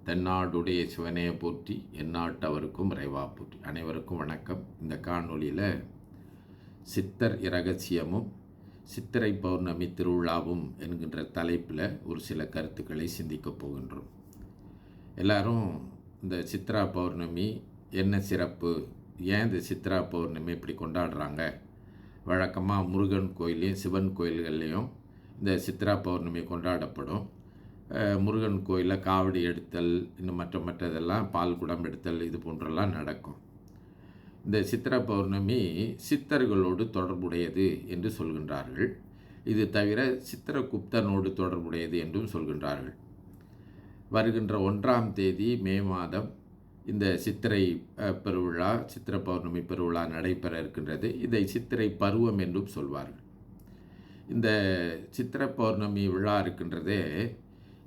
தென்னாடுடைய சிவனே போற்றி, எந்நாட்டவருக்கும் இறைவா போற்றி. அனைவருக்கும் வணக்கம். இந்த காணொளியில் சித்தர் இரகசியமும் சித்திரை பௌர்ணமி திருவிழாவும் என்கின்ற தலைப்பில் ஒரு சில கருத்துக்களை சிந்திக்கப் போகின்றோம். எல்லாரும் இந்த சித்ரா பௌர்ணமி என்ன சிறப்பு, ஏன் இந்த சித்ரா பௌர்ணமி இப்படி கொண்டாடுறாங்க? வழக்கமாக முருகன் கோயிலையும் சிவன் கோயில்கள்லேயும் இந்த சித்ரா பௌர்ணமி கொண்டாடப்படும். முருகன் கோயிலில் காவடி எடுத்தல், இன்னும் மற்றதெல்லாம் பால் குடம் எடுத்தல், இது போன்றெல்லாம் நடக்கும். இந்த சித்திரை பௌர்ணமி சித்தர்களோடு தொடர்புடையது என்று சொல்கின்றார்கள். இது தவிர சித்திரகுப்தனோடு தொடர்புடையது என்றும் சொல்கின்றார்கள். வருகின்ற 1ஆம் தேதி மே மாதம் இந்த சித்திரை பெருவிழா, சித்திரை பௌர்ணமி பெருவிழா நடைபெற இருக்கின்றது. இதை சித்திரை பருவம் என்றும் சொல்வார்கள். இந்த சித்திரை பௌர்ணமி விழா இருக்கின்றதே,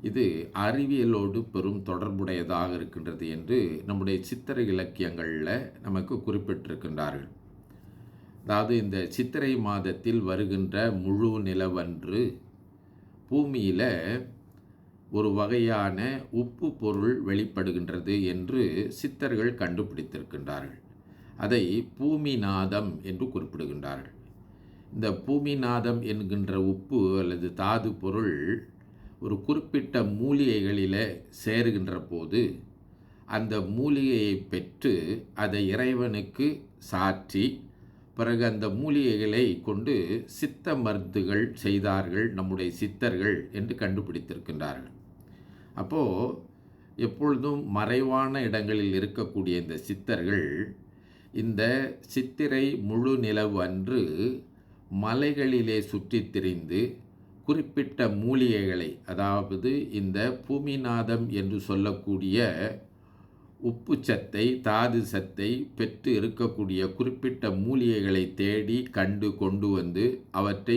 இது அறிவியலோடு பெரும் தொடர்புடையதாக இருக்கின்றது என்று நம்முடைய சித்திரை இலக்கியங்களில் நமக்கு குறிப்பிட்டிருக்கின்றார்கள். அதாவது இந்த சித்திரை மாதத்தில் வருகின்ற முழு நிலவன்று பூமியில் ஒரு வகையான உப்பு பொருள் வெளிப்படுகின்றது என்று சித்தர்கள் கண்டுபிடித்திருக்கின்றார்கள். அதை பூமிநாதம் என்று குறிப்பிடுகின்றார்கள். இந்த பூமிநாதம் என்கின்ற உப்பு அல்லது தாது பொருள் ஒரு குறிப்பிட்ட மூலிகைகளில் சேருகின்ற போது அந்த மூலிகையை பெற்று அதை இறைவனுக்கு சாற்றி பிறகு அந்த மூலிகைகளை கொண்டு சித்த மருந்துகள் செய்தார்கள் நம்முடைய சித்தர்கள் என்று கண்டுபிடித்திருக்கின்றார்கள். அப்போது எப்பொழுதும் மறைவான இடங்களில் இருக்கக்கூடிய இந்த சித்தர்கள் இந்த சித்திரை முழு நிலவு அன்று மலைகளிலே சுற்றித் திரிந்து குறிப்பிட்ட மூலிகைகளை, அதாவது இந்த பூமிநாதம் என்று சொல்லக்கூடிய உப்பு சத்தை, தாது சத்தை பெற்று இருக்கக்கூடிய குறிப்பிட்ட மூலிகைகளை தேடி கண்டு கொண்டு வந்து அவற்றை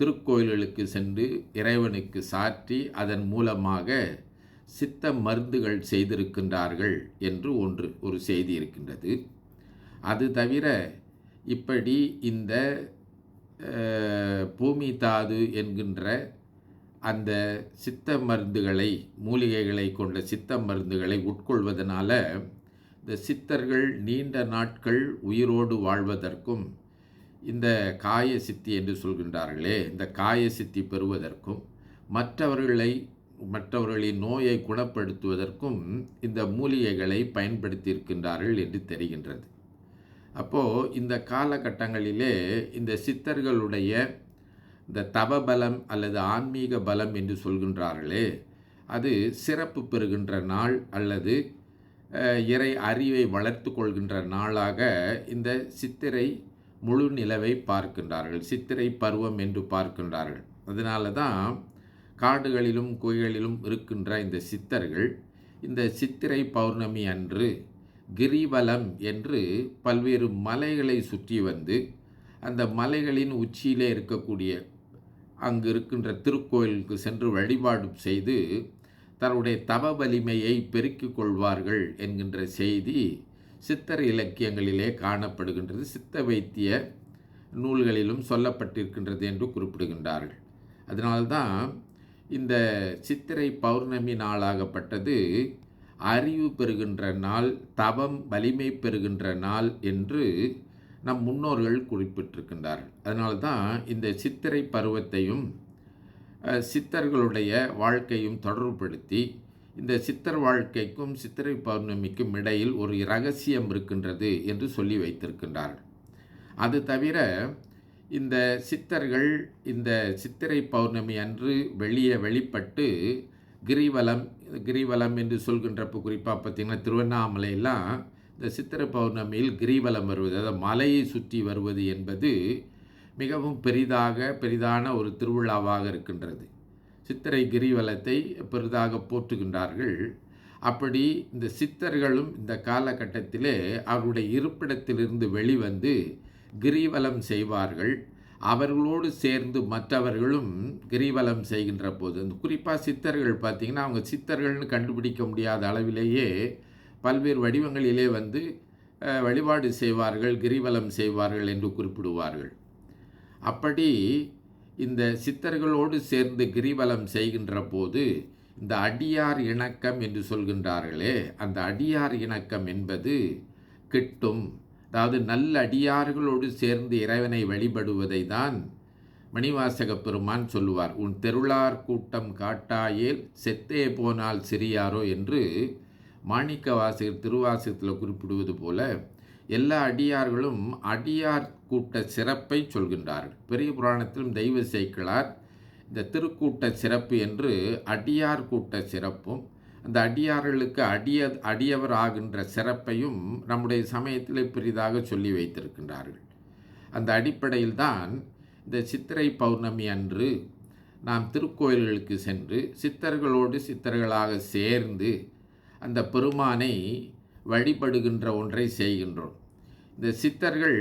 திருக்கோயில்களுக்கு சென்று இறைவனுக்கு சாற்றி அதன் மூலமாக சித்த மருந்துகள் செய்திருக்கின்றார்கள் என்று ஒரு செய்தி இருக்கின்றது. அது தவிர இப்படி இந்த பூமி தாது என்கின்ற அந்த சித்த மருந்துகளை, மூலிகைகளை கொண்ட சித்த மருந்துகளை உட்கொள்வதனால இந்த சித்தர்கள் நீண்ட நாட்கள் உயிரோடு வாழ்வதற்கும், இந்த காய சித்தி என்று சொல்கின்றார்களே, இந்த காய சித்தி பெறுவதற்கும், மற்றவர்களின் நோயை குணப்படுத்துவதற்கும் இந்த மூலிகைகளை பயன்படுத்தியிருக்கின்றார்கள் என்று தெரிகின்றது. அப்போது இந்த காலகட்டங்களிலே இந்த சித்தர்களுடைய இந்த தவபலம் அல்லது ஆன்மீக பலம் என்று சொல்கின்றார்களே, அது சிறப்பு பெறுகின்ற நாள் அல்லது இறை அறிவை வளர்த்து கொள்கின்ற நாளாக இந்த சித்திரை முழு நிலவை பார்க்கின்றார்கள். சித்திரை பருவம் என்று பார்க்கின்றார்கள். அதனால தான் காடுகளிலும் கோயில்களிலும் இருக்கின்ற இந்த சித்தர்கள் இந்த சித்திரை பௌர்ணமி அன்று கிரிவலம் என்று பல்வேறு மலைகளை சுற்றி வந்து அந்த மலைகளின் உச்சியிலே இருக்கக்கூடிய அங்கு இருக்கின்ற திருக்கோயிலுக்கு சென்று வழிபாடு செய்து தன்னுடைய தவ வலிமையை பெருக்கிக் கொள்வார்கள் என்கின்ற செய்தி சித்தர் இலக்கியங்களிலே காணப்படுகின்றது. சித்த வைத்திய நூல்களிலும் சொல்லப்பட்டிருக்கின்றது என்று குறிப்பிடுகின்றார்கள். அதனால்தான் இந்த சித்திரை பௌர்ணமி நாளாகப்பட்டது அறிவு பெறுகின்ற நாள், தவம் வலிமை பெறுகின்ற நாள் என்று நம் முன்னோர்கள் குறிப்பிட்டிருக்கின்றார்கள். அதனால்தான் இந்த சித்திரை பருவத்தையும் சித்தர்களுடைய வாழ்க்கையும் தொடர்புபடுத்தி இந்த சித்தர் வாழ்க்கைக்கும் சித்திரை பௌர்ணமிக்கும் இடையில் ஒரு இரகசியம் இருக்கின்றது என்று சொல்லி வைத்திருக்கின்றார்கள். அது தவிர இந்த சித்தர்கள் இந்த சித்திரை பௌர்ணமி அன்று வெளிப்பட்டு கிரிவலம் என்று சொல்கின்றப்போ குறிப்பாக பார்த்திங்கன்னா திருவண்ணாமலையெல்லாம் இந்த சித்திரை பௌர்ணமியில் கிரிவலம் வருவது, அதாவது மலையை சுற்றி வருவது என்பது மிகவும் பெரிதான ஒரு திருவிழாவாக இருக்கின்றது. சித்திரை கிரிவலத்தை பெரிதாக போற்றுகின்றார்கள். அப்படி இந்த சித்தர்களும் இந்த காலகட்டத்திலே அவருடைய இருப்பிடத்திலிருந்து வெளிவந்து கிரிவலம் செய்வார்கள். அவர்களோடு சேர்ந்து மற்றவர்களும் கிரிவலம் செய்கின்ற போது, அந்த குறிப்பாக சித்தர்கள் பார்த்திங்கன்னா அவங்க சித்தர்கள்னு கண்டுபிடிக்க முடியாத அளவிலேயே பல்வேறு வடிவங்களிலே வந்து வழிபாடு செய்வார்கள், கிரிவலம் செய்வார்கள் என்று குறிப்பிடுவார்கள். அப்படி இந்த சித்தர்களோடு சேர்ந்து கிரிவலம் செய்கின்ற போது இந்த அடியார் இணக்கம் என்று சொல்கின்றார்களே, அந்த அடியார் இணக்கம் என்பது கிட்டும். அதாவது நல்ல அடியார்களோடு சேர்ந்து இறைவனை வழிபடுவதை தான் மணிவாசக பெருமான் சொல்லுவார். உன் தெருளார் கூட்டம் காட்டாயேல் செத்தே போனால் சிறியாரோ என்று மாணிக்க வாசகர் திருவாசகத்தில் குறிப்பிடுவது போல எல்லா அடியார்களும் அடியார் கூட்ட சிறப்பை சொல்கின்றார்கள். பெரிய புராணத்திலும் தெய்வ சேக்கிழார் இந்த திருக்கூட்ட சிறப்பு என்று அடியார் கூட்ட சிறப்பும் அந்த அடியார்களுக்கு அடியவர் ஆகின்ற சிறப்பையும் நம்முடைய சமயத்தில் பெரிதாக சொல்லி வைத்திருக்கின்றார்கள். அந்த அடிப்படையில் தான் இந்த சித்திரை பௌர்ணமி அன்று நாம் திருக்கோயில்களுக்கு சென்று சித்தர்களோடு சித்தர்களாக சேர்ந்து அந்த பெருமானை வழிபடுகின்ற ஒன்றை செய்கின்றோம். இந்த சித்தர்கள்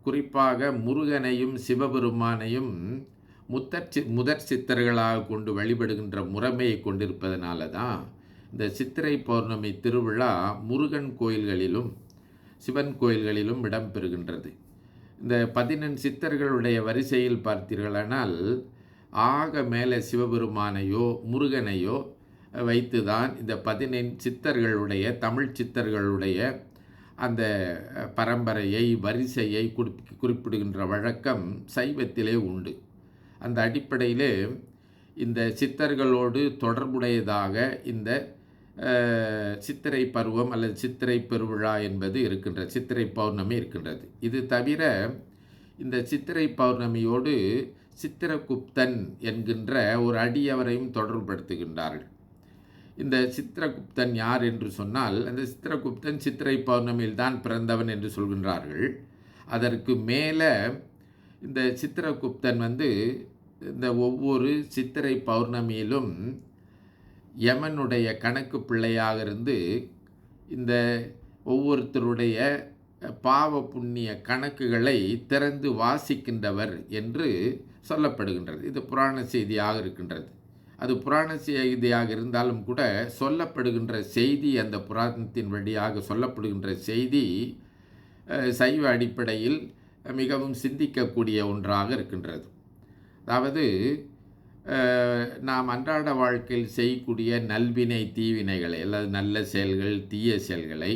குறிப்பாக முருகனையும் சிவபெருமானையும் முதற் சித்தர்களாக கொண்டு வழிபடுகின்ற முறைமையை கொண்டிருப்பதனால தான் இந்த சித்திரை பௌர்ணமி திருவிழா முருகன் கோயில்களிலும் சிவன் கோயில்களிலும் இடம்பெறுகின்றது. இந்த 14 சித்தர்களுடைய வரிசையில் பார்த்தீர்களானால் ஆக மேலே சிவபெருமானையோ முருகனையோ வைத்து தான் இந்த 14 சித்தர்களுடைய தமிழ் சித்தர்களுடைய அந்த பரம்பரையை வரிசையை குறிப்பிடுகின்ற வழக்கம் சைவத்திலே உண்டு. அந்த அடிப்படையிலே இந்த சித்தர்களோடு தொடர்புடையதாக இந்த சித்திரை பருவம் அல்லது சித்திரை பெருவிழா என்பது இருக்கின்றது, சித்திரை பௌர்ணமி இருக்கின்றது. இது தவிர இந்த சித்திரை பௌர்ணமியோடு சித்திரகுப்தன் என்கின்ற ஒரு அடியவரையும் தொடர்புபடுத்துகின்றார்கள். இந்த சித்திரகுப்தன் யார் என்று சொன்னால், அந்த சித்திரகுப்தன் சித்திரை பௌர்ணமியில் தான் பிறந்தவன் என்று சொல்கின்றார்கள். அதற்கு மேலே இந்த சித்திரகுப்தன் இந்த ஒவ்வொரு சித்திரை பௌர்ணமியிலும் யமனுடைய கணக்கு பிள்ளையாக இருந்து இந்த ஒவ்வொருத்தருடைய பாவ புண்ணிய கணக்குகளை திறந்து வாசிக்கின்றவர் என்று சொல்லப்படுகின்றது. இது புராண செய்தியாக இருக்கின்றது. அது புராண செய்தியாக இருந்தாலும் கூட சொல்லப்படுகின்ற செய்தி, அந்த புராணத்தின் வழியாக சொல்லப்படுகின்ற செய்தி சைவ அடிப்படையில் மிகவும் சிந்திக்கக்கூடிய ஒன்றாக இருக்கின்றது. அதாவது நாம் அன்றாட வாழ்க்கையில் செய்யக்கூடிய நல்வினை தீவினைகளை அல்லது நல்ல செயல்கள் தீய செயல்களை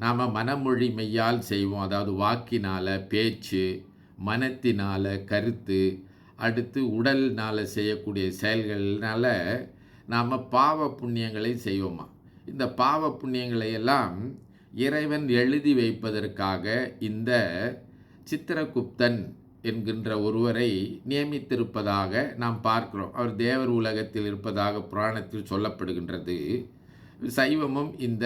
நாம் மனமொழி மெய்யால் செய்வோம். அதாவது வாக்கினால், பேச்சு, மனத்தினால், கருத்து, அடுத்து உடல்னால் செய்யக்கூடிய செயல்கள்னால நாம் பாவ புண்ணியங்களை செய்வோமா. இந்த பாவ புண்ணியங்களை எல்லாம் இறைவன் எழுதி வைப்பதற்காக இந்த சித்திரகுப்தன் என்கின்ற ஒருவரை நியமித்திருப்பதாக நாம் பார்க்கிறோம். அவர் தேவர் உலகத்தில் இருப்பதாக புராணத்தில் சொல்லப்படுகின்றது. சைவமும் இந்த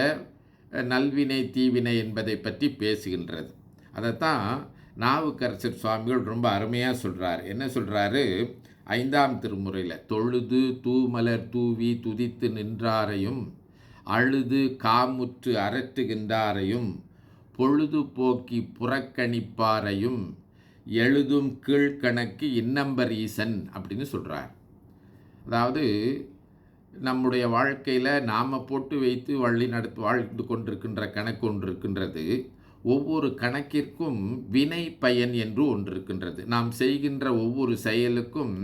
நல்வினை தீவினை என்பதை பற்றி பேசுகின்றது. அதைத்தான் நாவுக்கரசர் சுவாமிகள் ரொம்ப அருமையாக சொல்கிறார். என்ன சொல்கிறாரு? 5ஆம் திருமுறையில் தொழுது தூமலர் தூவி துதித்து நின்றாரையும் அழுது காமுற்று அரற்றுகின்றாரையும் பொழுது போக்கி புறக்கணிப்பாரையும் எழுதும் கீழ்கணக்கு இன்னம்பர் ஈசன் அப்படின்னு சொல்கிறார். அதாவது நம்முடைய வாழ்க்கையில் நாம் போட்டு வைத்து வாழ்ந்து கொண்டிருக்கின்ற கணக்கு ஒன்று இருக்கின்றது. ஒவ்வொரு கணக்கிற்கும் வினை பயன் என்று ஒன்று இருக்கின்றது. நாம் செய்கின்ற ஒவ்வொரு செயலுக்கும்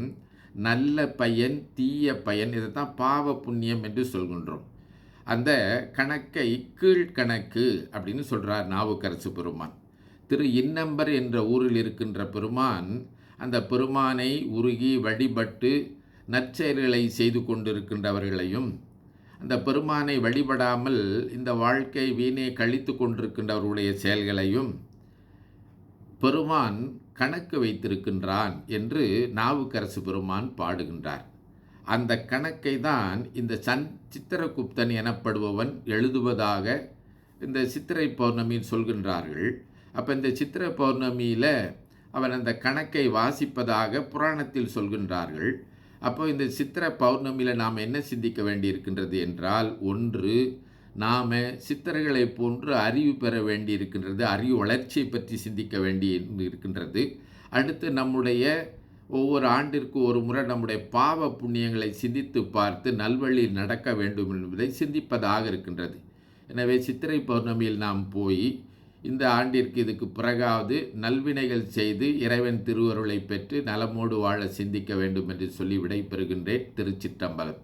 நல்ல பயன், தீய பயன், இதை தான் பாவ புண்ணியம் என்று சொல்கின்றோம். அந்த கணக்கை கீழ்கணக்கு அப்படின்னு சொல்கிறார் நாவுக்கரசு பெருமான். திரு இன்னம்பர் என்ற ஊரில் இருக்கின்ற பெருமான் அந்த பெருமானை உருகி வழிபட்டு நற்செயல்களை செய்து கொண்டிருக்கின்றவர்களையும், அந்த பெருமானை வழிபடாமல் இந்த வாழ்க்கை வீணே கழித்து கொண்டிருக்கின்றவர்களுடைய செயல்களையும் பெருமான் கணக்கு வைத்திருக்கின்றான் என்று நாவுக்கரசு பெருமான் பாடுகின்றார். அந்த கணக்கை தான் இந்த சித்திரகுப்தன் எனப்படுபவன் எழுதுவதாக இந்த சித்திரை பௌர்ணமியில் சொல்கின்றார்கள். அப்போ இந்த சித்திரை பௌர்ணமியில் அவன் அந்த கணக்கை வாசிப்பதாக புராணத்தில் சொல்கின்றார்கள். அப்போ இந்த சித்திரை பௌர்ணமியில் நாம் என்ன சிந்திக்க வேண்டியிருக்கின்றது என்றால், ஒன்று, நாம் சித்தர்களை போன்று அறிவு பெற வேண்டியிருக்கின்றது, அறிவு வளர்ச்சியை பற்றி சிந்திக்க வேண்டி இருக்கின்றது. அடுத்து நம்முடைய ஒவ்வொரு ஆண்டிற்கு ஒரு முறை நம்முடைய பாவ புண்ணியங்களை சிந்தித்து பார்த்து நல்வழியில் நடக்க வேண்டும் என்பதை சிந்திப்பதாக இருக்கின்றது. எனவே சித்திரை பௌர்ணமியில் நாம் போய் இந்த ஆண்டிற்கு இதுக்கு பிறகாவது நல்வினைகள் செய்து இறைவன் திருவருளை பெற்று நலமோடு வாழ சிந்திக்க வேண்டும் என்று சொல்லி விடைபெறுகின்றேன். திருச்சிற்றம்பலம்.